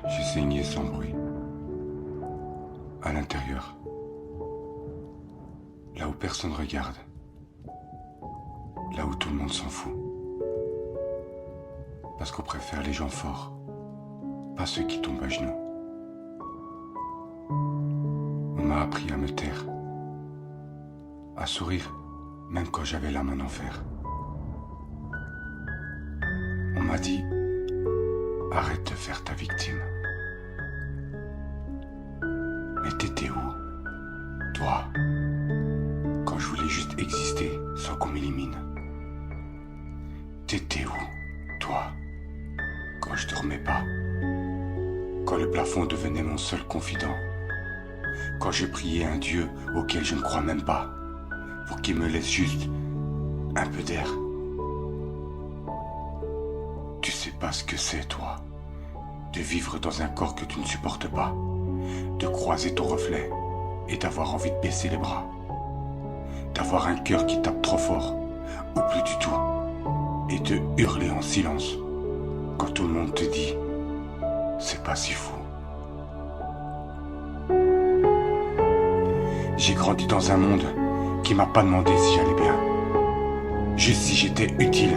J'ai saigné sans bruit. À l'intérieur. Là où personne regarde. Là où tout le monde s'en fout. Parce qu'on préfère les gens forts, pas ceux qui tombent à genoux. On m'a appris à me taire, à sourire, même quand j'avais l'âme en enfer. On m'a dit, arrête de faire ta victime. Mais t'étais où, toi, quand je voulais juste exister sans qu'on m'élimine? T'étais où, toi, quand je dormais pas? Quand le plafond devenait mon seul confident? Quand je priais un Dieu auquel je ne crois même pas, pour qu'il me laisse juste un peu d'air? Tu sais pas ce que c'est, toi, de vivre dans un corps que tu ne supportes pas, de croiser ton reflet et d'avoir envie de baisser les bras, d'avoir un cœur qui tape trop fort, ou plus du tout, et de hurler en silence quand tout le monde te dit « c'est pas si fou ». J'ai grandi dans un monde qui m'a pas demandé si j'allais bien, juste si j'étais utile,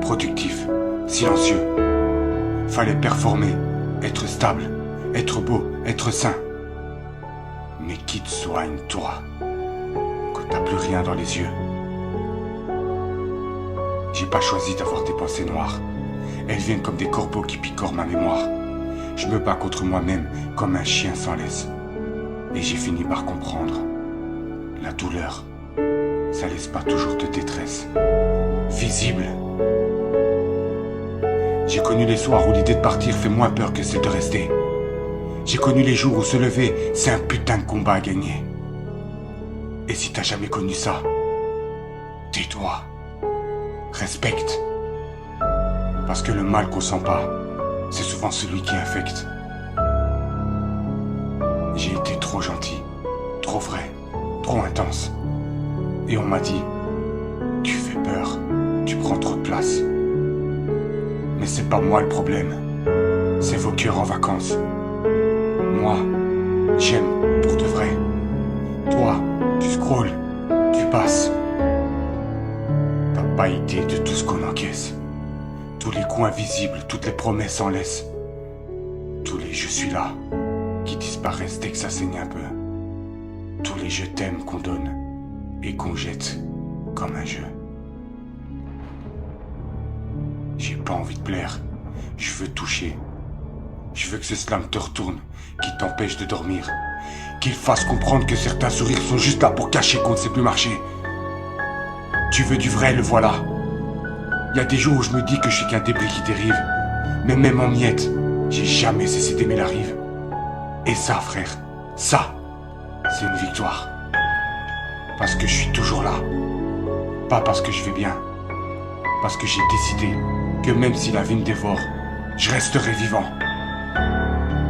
productif, silencieux. Fallait performer, être stable, être beau, être sain. Mais qui te soigne, toi, quand t'as plus rien dans les yeux? J'ai pas choisi d'avoir des pensées noires. Elles viennent comme des corbeaux qui picorent ma mémoire. Je me bats contre moi-même comme un chien sans laisse. Et j'ai fini par comprendre. La douleur, ça laisse pas toujours de détresse visible. J'ai connu les soirs où l'idée de partir fait moins peur que celle de rester. J'ai connu les jours où se lever, c'est un putain de combat à gagner. Et si t'as jamais connu ça, tais-toi. Respecte. Parce que le mal qu'on sent pas, c'est souvent celui qui infecte. J'ai été trop gentil, trop vrai, trop intense. Et on m'a dit, tu fais peur, tu prends trop de place. Mais c'est pas moi le problème, c'est vos cœurs en vacances. Moi, j'aime pour de vrai. Toi, tu scrolles, tu passes. T'as pas idée de tout ce qu'on encaisse. Tous les coups invisibles, toutes les promesses en laisse. Tous les je suis là, qui disparaissent dès que ça saigne un peu. Tous les je t'aime qu'on donne et qu'on jette comme un jeu. J'ai pas envie de plaire, je veux toucher. Je veux que ce slam te retourne, qui t'empêche de dormir. Qu'il fasse comprendre que certains sourires sont juste là pour cacher qu'on ne sait plus marcher. Tu veux du vrai, le voilà. Y a des jours où je me dis que je suis qu'un débris qui dérive. Mais même en miettes, j'ai jamais cessé d'aimer la rive. Et ça, frère, ça, c'est une victoire. Parce que je suis toujours là. Pas parce que je vais bien. Parce que j'ai décidé que même si la vie me dévore, je resterai vivant.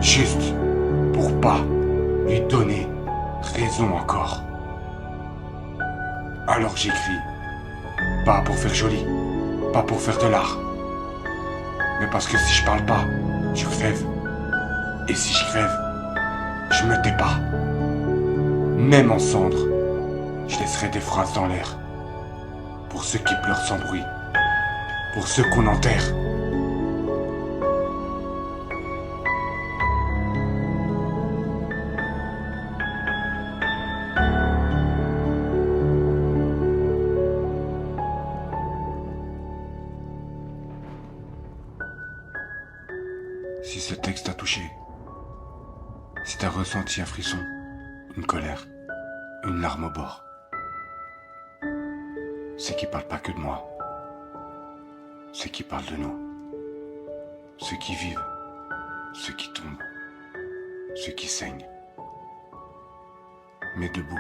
Juste pour pas lui donner raison encore. Alors j'écris, pas pour faire joli, pas pour faire de l'art, mais parce que si je parle pas, je crève. Et si je crève, je me tais pas. Même en cendres, je laisserai des phrases dans l'air. Pour ceux qui pleurent sans bruit, pour ceux qu'on enterre. Si ce texte t'a touché, si t'as ressenti un frisson, une colère, une larme au bord, c'est qu'il parle pas que de moi, c'est qu'il parle de nous, ceux qui vivent, ceux qui tombent, ceux qui saignent, mais debout.